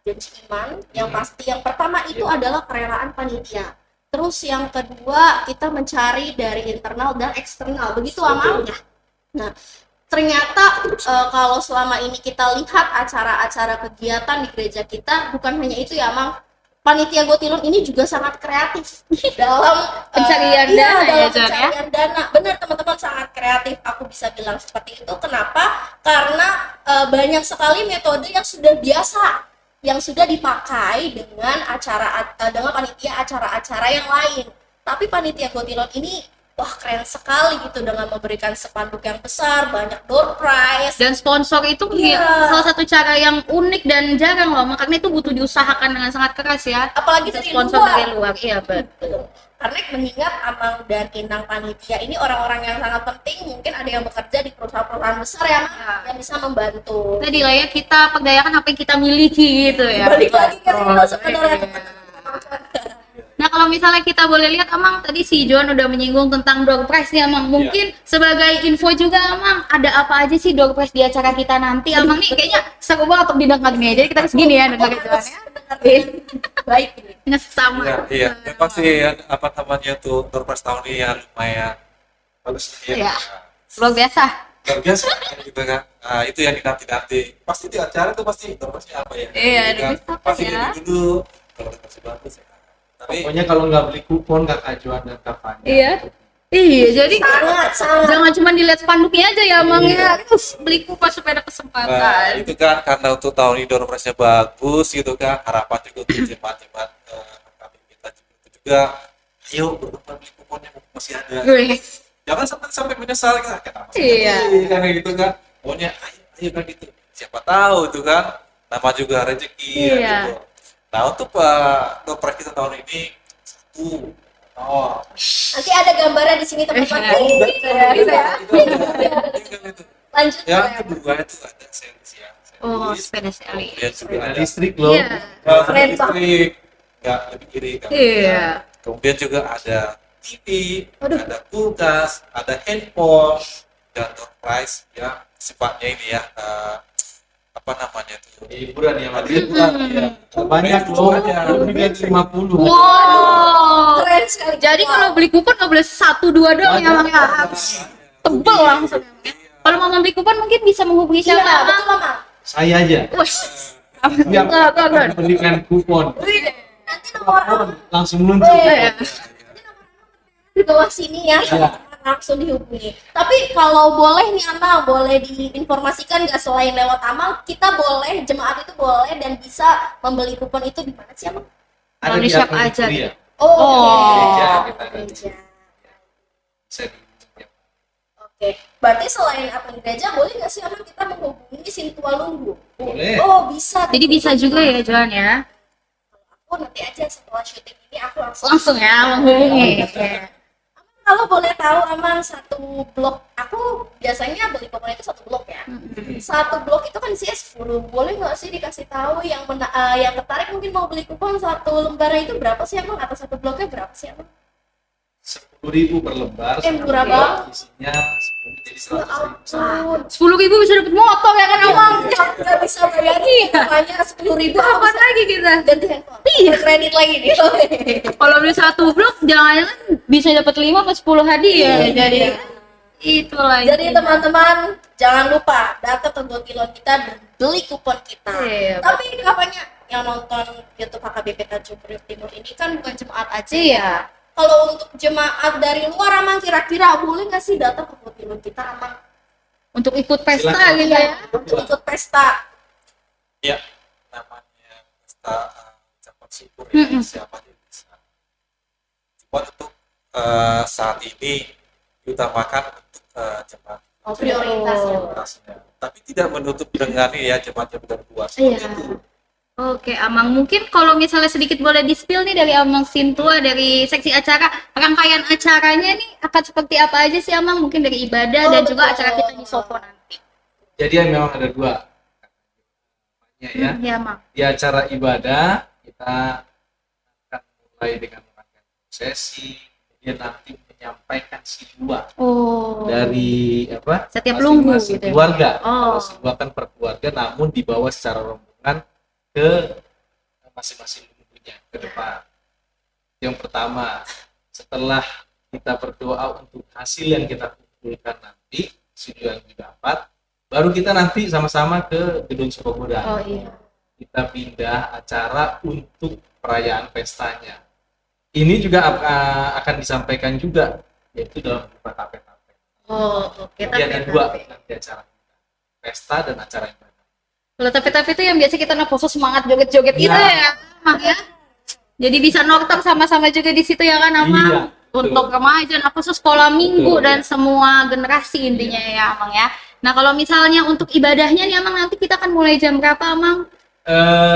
janji iman, yang pasti yang pertama itu adalah kerelaan panitia. Terus yang kedua kita mencari dari internal dan eksternal. Begitu Amang? Nah, ternyata kalau selama ini kita lihat acara-acara kegiatan di gereja kita, bukan hanya itu ya Amang. Panitia Gotilon ini juga sangat kreatif dalam Pencarian iya, dana ya, dalam John, ya? pencarian dana. Benar teman-teman, sangat kreatif. Aku bisa bilang seperti itu. Kenapa? Karena banyak sekali metode yang sudah biasa, yang sudah dipakai dengan dengan panitia acara-acara yang lain. Tapi panitia Gotilon ini wah keren sekali gitu dengan memberikan spanduk yang besar, banyak door prize. Dan sponsor itu Iya. salah satu cara yang unik dan jarang loh, makanya itu butuh diusahakan dengan sangat keras ya. Apalagi Bisa dari sponsor luar. dari luar, iya betul. Karena mengingat Amang dan Inang panitia ini orang-orang yang sangat penting, mungkin ada yang bekerja di perusahaan-perusahaan besar ya, Mang, Ya. yang bisa membantu. Tadi lah ya kita perdayakan apa yang kita miliki gitu ya. Balik lagi ke situ Betul. sebenarnya. Iya. Nah kalau misalnya kita boleh lihat Amang, tadi si John udah menyinggung tentang door prize nih Amang. Mungkin sebagai info juga Amang, ada apa aja sih door prize di acara kita nanti Amang nih? Kayaknya seru banget untuk didengar nih, jadi kita harus gini ya dengerin John ya. Baik ini. Dengan sesama. Iya, memang sih apa namanya tuh Torpes tahun ini ya lumayan bagus Iya. Luar biasa. luar biasa gitu kan. Nah, itu yang dinanti-nanti. Pasti di acara tuh pasti Torpesnya apa ya? Iya, Gitu kan. Torpes apa Pasti ya? dulu kalau Torpes bagus ya. Tapi Pokoknya kalau nggak beli kupon Kakak Joan dan Kak Fanya. Iya. Iya, jadi Sangat. jangan cuma dilihat spanduknya aja ya Amang ya. Terus beli kupon supaya ada nah, kesempatan. itu kan karena untuk tahun ini Torpesnya bagus gitu kan. Harapan juga untuk jemaat-jemaat kami kita juga ayo berkembang beli kuponnya masih ada. Guys. Jangan sampai menyesal kan. Iya. Kan gitu kan. Pokoknya ayo kan gitu. Siapa tahu itu kan nama juga rezeki Iya. ya, gitu. Nah, untuk Pak Torpes kita tahun ini satu. Oh, Nanti ada gambarnya di sini teman-teman. Iya. itu. Lanjut. Yang ya. kedua itu ada series ya. Oh, Series. sepeda seli. Kemudian juga Sepeda ada listrik loh. Iya. Keren listrik. Nggak lebih kiri kan. Iya. Kemudian juga ada TV, Aduh. ada kulkas, ada handphone, dan door prize ya sifatnya ini ya apa namanya itu Hiburan ya Mas. hiburan ya. Banyak loh. Banyak. Lebih dari 50. Wow. Keren sekali. Jadi kalau beli kupon nggak boleh 1-2 doang ya Bang ya, harus tebel langsung ya. Kalau mau membeli kupon mungkin bisa menghubungi Iya, siapa? betul Mama. Saya aja. Wih. Yang Enggak. belikan kupon. Nanti nomor Langsung muncul. Iya. di bawah sini ya. Iya. Langsung dihubungi. Tapi kalau boleh nih Amal, boleh diinformasikan nggak selain lewat Amal, kita boleh, jemaat itu boleh dan bisa membeli kupon itu di mana sih Amal? Ada Di di shop akun aja. kuliah. Oh, Gereja oke. kita ada di Gereja. Bisa di- Oke. Berarti selain akun gereja, boleh nggak sih Amal kita menghubungi Sintualunggu? Boleh. Oh, bisa. Jadi bisa juga ya Joan ya. Aku nanti aja setelah syuting ini aku Langsung ya menghubungi. Kalau boleh tahu Amal, satu blok, aku biasanya beli kupon itu satu blok ya. Satu blok itu kan isinya 10. Boleh nggak sih dikasih tahu yang yang tertarik mungkin mau beli kupon satu lembarnya itu berapa sih Amal? Atau satu bloknya berapa sih Amal? 10.000 per lembar. satu murah blok banget. Isinya 10 jadi 100.000. Ampun. 10.000 bisa dapat motor ya kan Amang? Nggak bisa bayar makanya 10.000 Apa lagi kita? ganti handphone. Iya, kredit lagi nih. Kalau beli satu blok jangan-jangan bisa dapat 5 atau 10 hadiah. Jadi Itulah. Jadi teman-teman jangan lupa datang ke GoTilon kita dan beli kupon kita. Iya, Tapi kapannya yang nonton YouTube HKBP Tanjung Priok Timur ini kan bukan jemaat aja Iya. ya. Kalau untuk jemaat dari luar Amang kira-kira boleh nggak sih datang ke GoTilon kita Amang? Untuk ikut pesta Silakan. gitu ya. Untuk ikut pesta. Ya, namanya pesta ucapan syukur Mm-mm. ya, siapa yang bisa. Cuma untuk saat ini diutamakan untuk jemaat Prioritas ya. prioritasnya. Tapi tidak menutup dengan ini ya jemaat yang berbuat Iya. seperti itu. Oke, Amang, mungkin kalau misalnya sedikit boleh di-spill nih dari Amang Sintua, dari seksi acara, rangkaian acaranya nih akan seperti apa aja sih Amang? Mungkin dari ibadah dan juga betul. acara kita di Sopo nanti. Jadi memang ada dua. Ya. Iya, Amang. Di acara ibadah kita akan mulai dengan melakukan prosesi, kemudian nanti menyampaikan sidua Oh. dari Setiap lunggu masing-masing gitu ya? keluarga. Oh. Kalau sidua kan per keluarga, namun dibawa secara rombongan ke masing-masing lunggunya ke depan. Yang pertama, setelah kita berdoa untuk hasil yang kita kumpulkan nanti, sidua yang didapat, baru kita nanti sama-sama ke gedung Sukobodan. Oh iya. Kita pindah acara untuk perayaan pestanya. Ini juga akan disampaikan juga, yaitu dalam berupa tape-tape. Oh, oke. Jadi ada dua nanti acara kita, pesta dan acara ibadah. Kalau tapi itu yang biasa kita naposo semangat joget-joget itu Iya. ya, Amang ya. Jadi bisa nonton sama-sama juga di situ ya kan, Amang? Iya, Untuk betul. remaja, naposo sekolah minggu Betul, dan iya. semua generasi intinya ya, Amang ya. Nah, kalau misalnya untuk ibadahnya nih, Amang, nanti kita akan mulai jam berapa, Amang?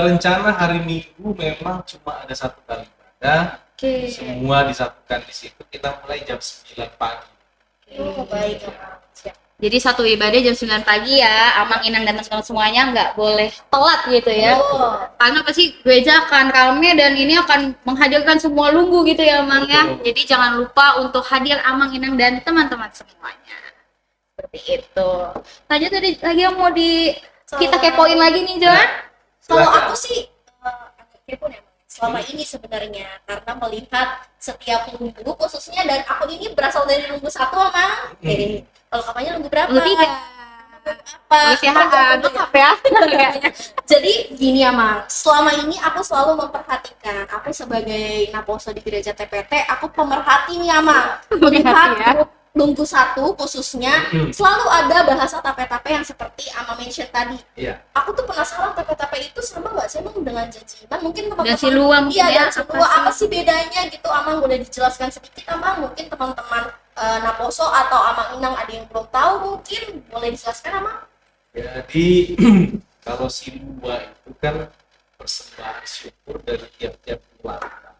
Rencana hari Minggu memang cuma ada satu kali ibadah. Oke. Semua disatukan di situ. Kita mulai jam 9 pagi. Oh, baik Amang. Siap. Jadi satu ibadah jam 9 pagi ya, Amang, Inang, dan teman-teman semuanya nggak boleh telat gitu ya. Oh. Karena pasti gereja akan rame dan ini akan menghadirkan semua lunggu gitu ya, Amang ya. Betul. Jadi jangan lupa untuk hadir, Amang, Inang, dan teman-teman semuanya. Seperti itu. Tadi tadi lagi yang mau kita kepoin lagi nih, Joan? Kalau Silakan. aku sih agak kepo ya Bang. Selama ini sebenarnya karena melihat setiap lunggu khususnya dan akun ini berasal dari lunggu 1 Amang. Oke. Kalau kapannya lunggu berapa? Lu tidak. Apa? Siahaan, lengkap ya. Jadi gini Amang, selama ini aku selalu memperhatikan, aku sebagai naposo di gereja TPT, aku pemerhati nih Amang, melihat ya. grup lunggu 1 khususnya selalu ada bahasa tape-tape yang seperti Amang mention tadi. Iya. Aku tuh penasaran tape-tape itu sama nggak sih Amang dengan janjiman? Mungkin teman-teman Dan si luang iya, ya, dan si luang apa sih bedanya gitu Amang, boleh dijelaskan sedikit Amang? Mungkin teman-teman naposo atau Amang Inang ada yang belum tahu, mungkin boleh dijelaskan Amang? Jadi kalau sidua itu kan persembahan syukur dari tiap-tiap keluarga.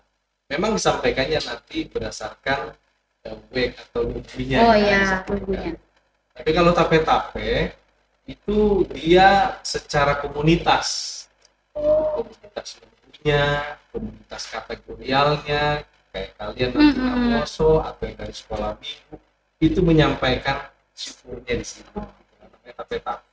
Memang disampaikannya nanti berdasarkan wake atau lunggunya. Oh ya, iya, disampaikan. lunggunya. Tapi kalau tape-tape itu dia secara komunitas. Komunitas lunggunya, komunitas kategorialnya, kayak kalian nanti naposo atau yang dari sekolah minggu, itu menyampaikan syukurnya di sini. Namanya tape-tape.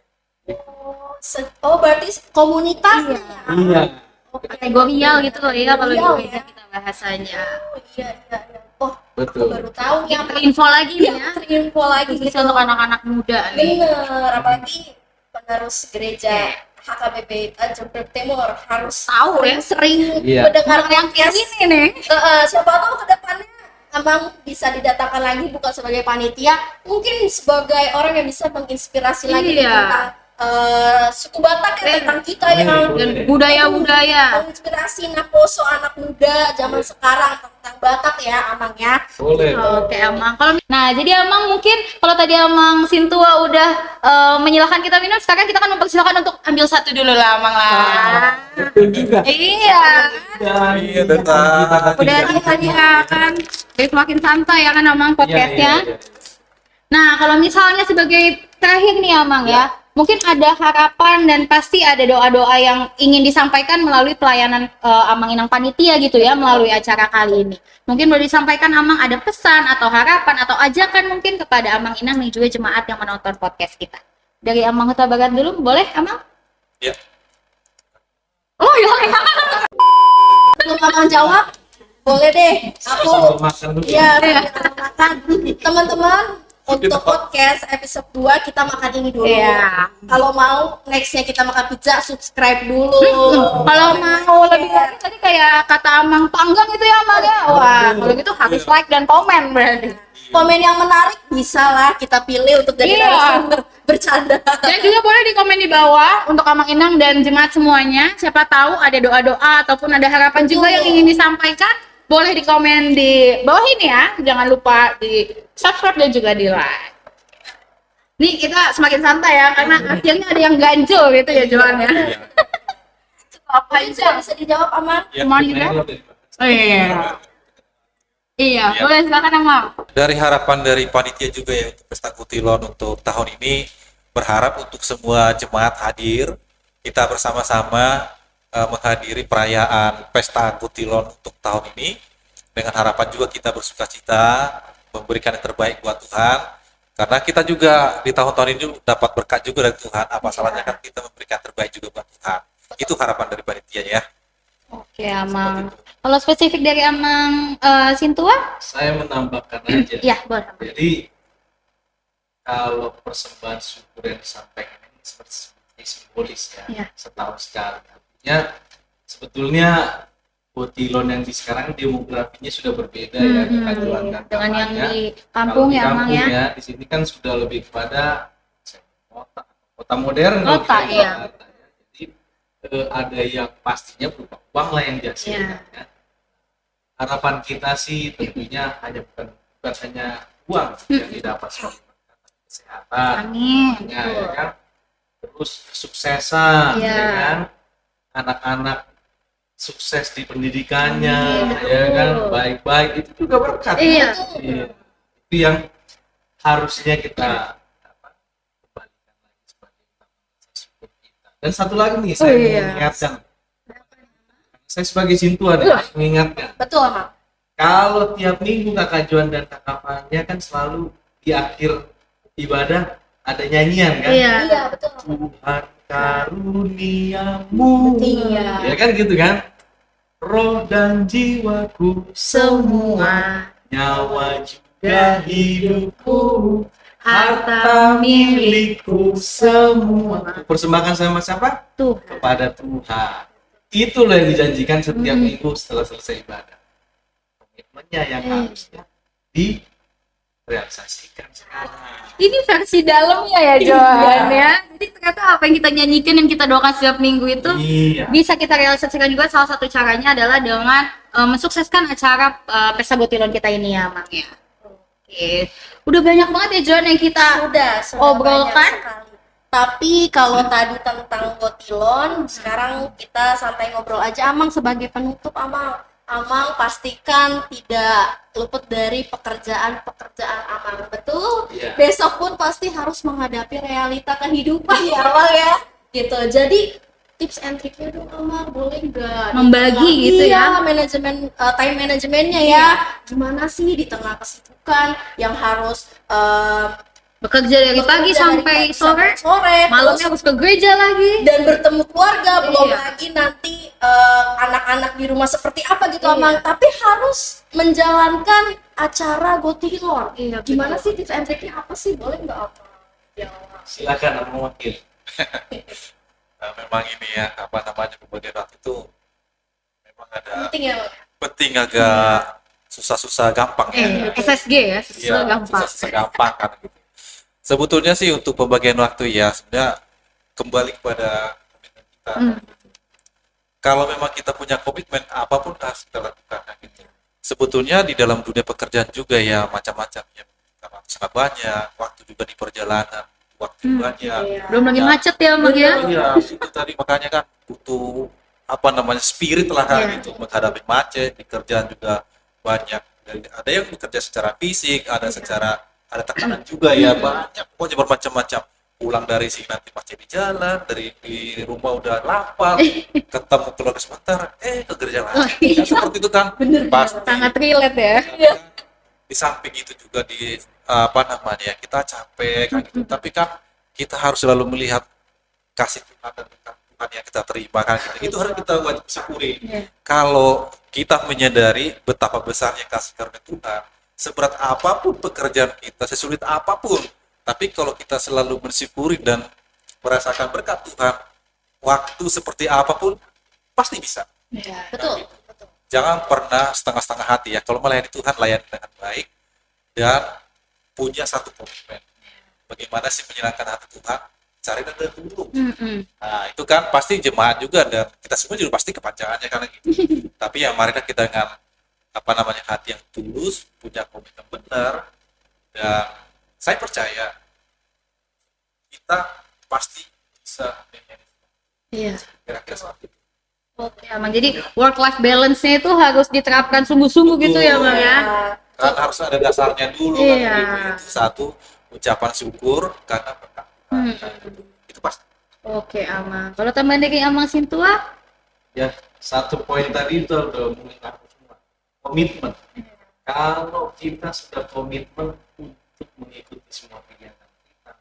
Oh berarti komunitasnya ya? Iya. Kategorial gitu loh ya kalau di Kategorial, gereja ya. kita bahasanya. Oh iya iya iya. Oh aku Betul. baru tahu nih Yang apa terinfo lagi nih ya. terinfo lagi Khususnya gitu. untuk anak-anak muda nih. Bener, apalagi penerus gereja HKBP Tanjung Priok Timur harus Tahu ya, sering Iya. mendengar yang kayak podcast. gini nih. Siapa tahu ke depannya Amang bisa didatangkan lagi bukan sebagai panitia, mungkin sebagai orang yang bisa menginspirasi lagi Iya. tentang suku Batak ya, tentang kita yang Dan budaya-budaya. menginspirasi naposo anak muda zaman sekarang tentang Batak ya Amang ya. Boleh. Oke, Amang. Nah, jadi Amang mungkin kalau tadi Amang Sintua udah menyilahkan kita minum, sekarang kita akan mempersilahkan untuk ambil satu dulu lah, Amang lah. Betul juga. Iya. Iya, datang. Udah tadi ya kan. Jadi semakin santai ya kan Amang podcastnya. Iya. Nah, kalau misalnya sebagai terakhir nih Amang ya, mungkin ada harapan dan pasti ada doa-doa yang ingin disampaikan melalui pelayanan Amang Inang Panitia gitu ya, melalui acara kali ini. Mungkin boleh disampaikan Amang ada pesan atau harapan atau ajakan mungkin kepada Amang Inang dan juga jemaat yang menonton podcast kita. Dari Amang Huta Barat dulu, boleh Amang? Ya. Oh iya. Sebelum Amang jawab, boleh deh. Aku Sambil makan dulu. ya makan. Teman-teman, untuk podcast episode 2 kita makan ini dulu. Iya. Kalau mau nextnya kita makan pizza, subscribe dulu. Kalau mau lebih lagi tadi kayak kata Amang panggang itu ya Amang ya. Wah, kalau gitu harus like dan komen berarti. Komen yang menarik bisa lah kita pilih untuk jadi Iya. narasumber bercanda. Dan juga boleh di komen di bawah untuk Amang Inang dan jemaat semuanya. Siapa tahu ada doa-doa ataupun ada harapan juga yang ingin disampaikan. Boleh di komen di bawah ini ya. Jangan lupa di subscribe dan juga di like. Nih kita semakin santai ya karena akhirnya ada yang ganjel gitu ya Johan ya. Apa Bisa dijawab Amar? Ya, Kemana kemarin juga? lo dari- Oh iya. Iya, Iya. boleh silakan Amang. Dari harapan dari panitia juga ya untuk Pesta Kutilon untuk tahun ini, berharap untuk semua jemaat hadir, kita bersama-sama menghadiri perayaan Pesta Kutilon untuk tahun ini, dengan harapan juga kita bersukacita memberikan yang terbaik buat Tuhan, karena kita juga di tahun-tahun ini dapat berkat juga dari Tuhan. Apa salahnya kan kita memberikan terbaik juga buat Tuhan. Itu harapan dari panitia ya. Oke, Amang. Kalau spesifik dari Amang Sintua? Saya menambahkan aja. Ya, boleh. Jadi kalau persembahan syukur yang disampaikan ini seperti simbolis ya, Iya. setahun sekali. Artinya sebetulnya Kutilon yang di sekarang demografinya sudah berbeda ya dengan Dengan yang kampanye. di Kalau kampung di ya, Amang kampung ya. di sini kan sudah lebih kepada kota modern. kalau Kota, kita iya. bilang. Jadi ada yang pastinya berupa uang lah yang dihasilkan. Iya. Ya. Harapan kita sih tentunya bukan hanya uang yang didapat sebagai kesehatan, Amin. ya kan? Terus kesuksesan, Iya. ya kan? Anak-anak sukses di pendidikannya, Amin, ya betul. kan? Baik-baik itu juga berkat. Iya. Iya. Itu yang harusnya kita kembalikan lagi sebagai syukur kita. Dan satu lagi nih, saya mau iya. mengingatkan. Saya sebagai Sintuan ya, mengingatkan. Betul Amar. Kalau tiap minggu Kakak Juan dan Kakak Fanya kan selalu di akhir ibadah ada nyanyian kan? Iya. Iya betul. Tuhan karuniamu. Iya. Ya kan gitu kan? Roh dan jiwaku semua, nyawa juga hidupku, harta milikku semua. Persembahkan sama siapa? Tuh. Kepada Tuhan. Itulah yang dijanjikan setiap minggu setelah selesai ibadah. Komitmennya yang harusnya direalisasikan sekarang. Ini versi dalamnya ya Johan ya. Jadi ternyata apa yang kita nyanyikan dan kita doakan setiap minggu itu Iya. bisa kita realisasikan juga. Salah satu caranya adalah dengan mensukseskan acara Pesta Kutilon kita ini ya Mang ya. Oke. Udah banyak banget ya Johan yang kita Sudah obrolkan. banyak sekali. Tapi kalau tadi tentang Kutilon, sekarang kita santai ngobrol aja. Amang sebagai penutup, Amang pastikan tidak luput dari pekerjaan Amang, betul? Iya. Besok pun pasti harus menghadapi realita kehidupan ya Amang ya. Gitu. Jadi tips and triknya dong Amang, boleh nggak? Membagi gitu ya. Manajemen time manajemennya ya. Gimana sih di tengah kesibukan yang harus Bekerja dari pagi bekerja sampai dari pagi sore, sampai malamnya terus harus ke gereja lagi. dan bertemu keluarga, belum Iya. lagi nanti anak-anak di rumah seperti apa gitu Iya. Amang, tapi harus menjalankan acara Gotilon. Iya, Gimana betul. sih tips and triknya, apa sih, boleh nggak apa? Ya. Silakan Abang Wakil. Nah, memang ini ya, apa namanya, pembagian waktu itu memang ada Penting ya Bang? penting, agak susah-susah gampang ya. SSG ya, susah gampang. susah gampang kan gitu. Sebetulnya sih untuk pembagian waktu ya sebenarnya kembali kepada komitmen kita. Kalau memang kita punya komitmen, apapun harus kita lakukan kan, gitu. Sebetulnya di dalam dunia pekerjaan juga ya macam-macam ya. Karena sangat banyak, waktu juga di perjalanan, waktu banyak. Belum lagi macet ya Mang ya. Iya, itu tadi makanya kan butuh apa namanya spirit lah kan, gitu menghadapi macet di kerjaan juga banyak. Ada yang bekerja secara fisik, ada secara ada tekanan juga ya, banyak pokoknya bermacam-macam. Pulang dari sini nanti macet di jalan, dari di rumah udah lapar, ketemu keluarga sebentar, ke gereja lagi. Kan seperti itu kan. Pasti. Sangat relate ya. Di samping itu juga di apa namanya, kita capek kan gitu. Tapi kan kita harus selalu melihat kasih Tuhan dan berkat Tuhan yang kita terima kan gitu. Itu harus kita wajib syukuri. Kalau kita menyadari betapa besarnya kasih karunia Tuhan, seberat apapun pekerjaan kita, sesulit apapun, tapi kalau kita selalu bersyukuri dan merasakan berkat Tuhan, waktu seperti apapun pasti bisa. Betul. Jangan pernah setengah-setengah hati ya. Kalau melayani Tuhan, layani dengan baik dan punya satu komitmen. Bagaimana sih menyenangkan hati Tuhan? Cari dan dulu. Nah, itu kan pasti jemaat juga dan kita semua juga pasti kepanjangannya karena gitu. Tapi ya marilah kita dengan hati yang tulus, punya komitmen benar, dan saya percaya kita pasti bisa menjadi. Iya. Kira-kira seperti itu. Oke, Amang. Jadi work life balance-nya itu harus diterapkan sungguh-sungguh gitu ya, Bang ya. Kan harus ada dasarnya dulu Iya. kan. Itu satu, ucapan syukur karena berkat. Itu pasti. Oke, Amang. Kalau tambahan dari Amang Sintua? Ya, satu poin tadi itu udah mungkin aku semua. Komitmen. Kalau kita sudah komitmen untuk mengikuti semua kegiatan kita,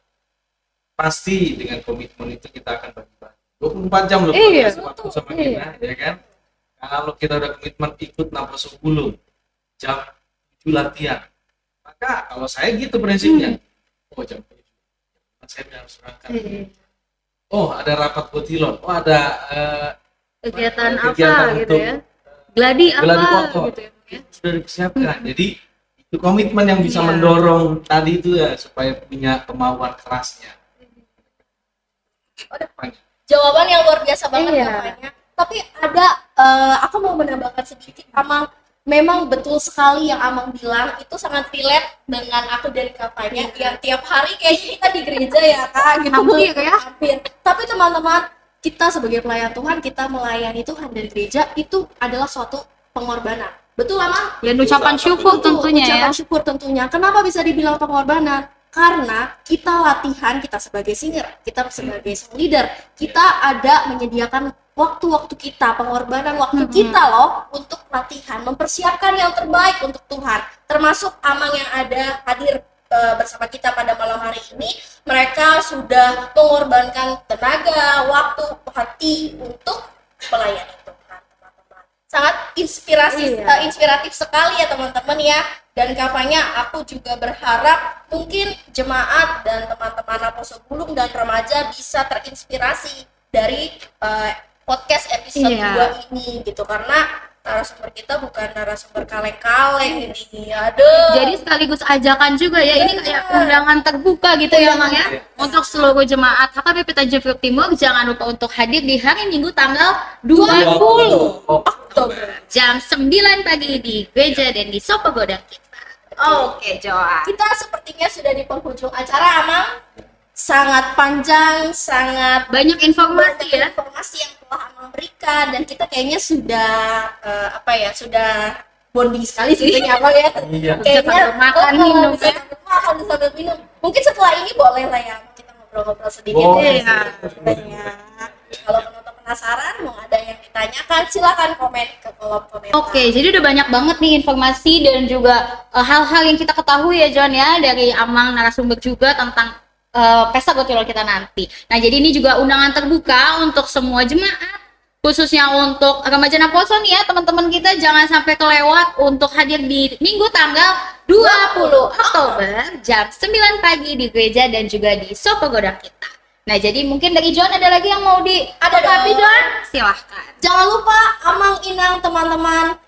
pasti dengan komitmen itu kita akan bagi-bagi 24 jam loh Iya. waktu sama kita, ya kan? Kalau kita udah komitmen ikut 60 jam 7 latihan, maka kalau saya gitu prinsipnya, oh jam 7 saya harus berangkat. Oh ada rapat botilon, oh ada Kegiatan kegiatan apa gitu untuk ya? Gladi gladi apa kotor. gitu ya, Bang ya? Sudah dipersiapkan. Jadi itu komitmen yang bisa mendorong tadi itu ya supaya punya kemauan kerasnya. Jawaban yang luar biasa banget Iya. namanya. Tapi ada, aku mau menambahkan sedikit. Memang betul sekali yang Amang bilang itu sangat relate dengan aku dari kampanye yang tiap hari kayaknya kita di gereja ya Kak gitu. Hampir ya. Hampir. Tapi teman-teman, kita sebagai pelayan Tuhan, kita melayani Tuhan dari gereja itu adalah suatu pengorbanan. Betul Amang? Dan ucapan syukur Betul, tentunya ya. ucapan syukur tentunya. Kenapa bisa dibilang pengorbanan? Karena kita latihan, kita sebagai singer, kita sebagai song leader, kita ada menyediakan waktu-waktu kita, pengorbanan waktu kita loh untuk latihan, mempersiapkan yang terbaik untuk Tuhan. Termasuk Amang yang ada hadir bersama kita pada malam hari ini, mereka sudah mengorbankan tenaga, waktu, hati untuk melayani Tuhan, teman-teman. Sangat inspiratif sekali ya teman-teman ya. Dan kampanye aku juga berharap mungkin jemaat dan teman-teman Apostle Bulung dan remaja bisa terinspirasi dari podcast episode 2 ini gitu, karena narasumber kita bukan narasumber kaleng-kaleng ini. Aduh. Jadi sekaligus ajakan juga ya, ini kayak undangan terbuka gitu ya Mang ya. Untuk seluruh jemaat HKBP Tanjung Priok Timur, jangan lupa untuk hadir di hari Minggu tanggal 20 Oktober jam 9 pagi di gereja dan di Sopo Godang kita. Oke, Joa. Kita sepertinya sudah di penghujung acara, Amang. Sangat panjang, sangat Banyak informasi banyak ya. informasi yang telah Amang berikan, dan kita kayaknya sudah sudah bonding sekali sih kayaknya Amang ya. Iya. Bisa sambil makan, minum bisa ya. sambil makan, bisa sambil minum. Mungkin setelah ini boleh lah ya kita ngobrol-ngobrol sedikit Boleh. ya. Kalau penonton penasaran mau ada yang ditanyakan, silakan komen ke kolom komentar. Oke, jadi udah banyak banget nih informasi dan juga hal-hal yang kita ketahui ya John ya dari Amang narasumber juga tentang pesta Gotilon kita nanti. Nah, jadi ini juga undangan terbuka untuk semua jemaat, khususnya untuk remaja Naposo nih ya, teman-teman kita jangan sampai kelewat untuk hadir di Minggu tanggal 20 Oktober jam 9 pagi di gereja dan juga di Sopo Godang kita. Nah, jadi mungkin dari John ada lagi yang mau Ada dong. John? Silahkan. Jangan lupa Amang Inang, teman-teman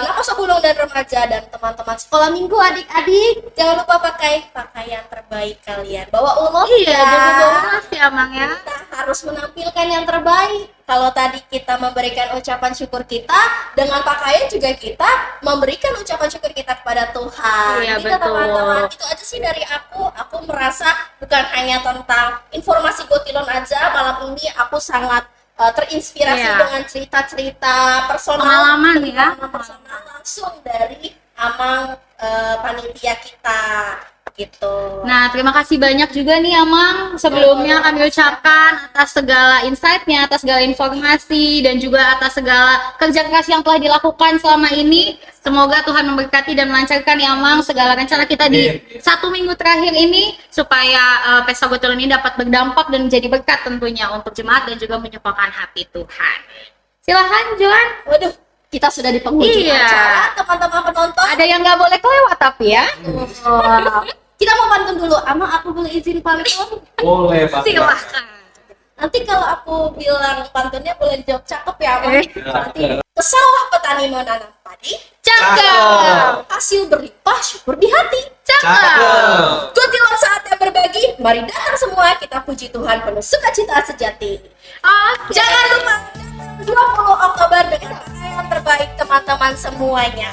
Naposo Bulung dan remaja dan teman-teman sekolah minggu, adik-adik, jangan lupa pakai pakaian terbaik kalian. Bawa ulos Iya, ya. jago banget sih Amang ya. Kita harus menampilkan yang terbaik. Kalau tadi kita memberikan ucapan syukur kita, dengan pakaian juga kita memberikan ucapan syukur kita kepada Tuhan. Iya, Gitu, betul. teman-teman. Itu aja sih dari aku. Aku merasa bukan hanya tentang informasi Gotilon aja, malam ini aku sangat terinspirasi Iya. dengan cerita-cerita personal, Pengalaman ya. pengalaman personal langsung dari Amang panitia kita gitu. Nah, terima kasih banyak juga nih Amang. Sebelumnya kami ucapkan atas segala insight-nya, atas segala informasi, dan juga atas segala kerja keras yang telah dilakukan selama ini. Semoga Tuhan memberkati dan melancarkan ya Amang segala rencana kita di 1 minggu terakhir ini, supaya Pesta Gotilon ini dapat berdampak dan menjadi berkat tentunya untuk jemaat dan juga menyukakan hati Tuhan. Silahkan Joan. Waduh, kita sudah di penghujung Iya. acara, teman-teman penonton. Ada yang nggak boleh kelewat tapi ya. Kita mau pantun dulu. Ama, aku boleh izin pantun? Boleh, Pak. Silahkan. Nanti kalau aku bilang pantunnya boleh dijawab cakep ya, Ama. Eh. Nanti ke sawah petani menanam padi, Cakep. hasil berlimpah, syukur di hati. Cakep. Kuntilan saatnya berbagi, mari datang semua kita puji Tuhan penuh sukacita sejati. Oke. Jangan lupa 20 Oktober dengan pakaian terbaik teman-teman semuanya.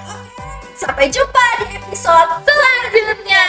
Sampai jumpa di episode selanjutnya.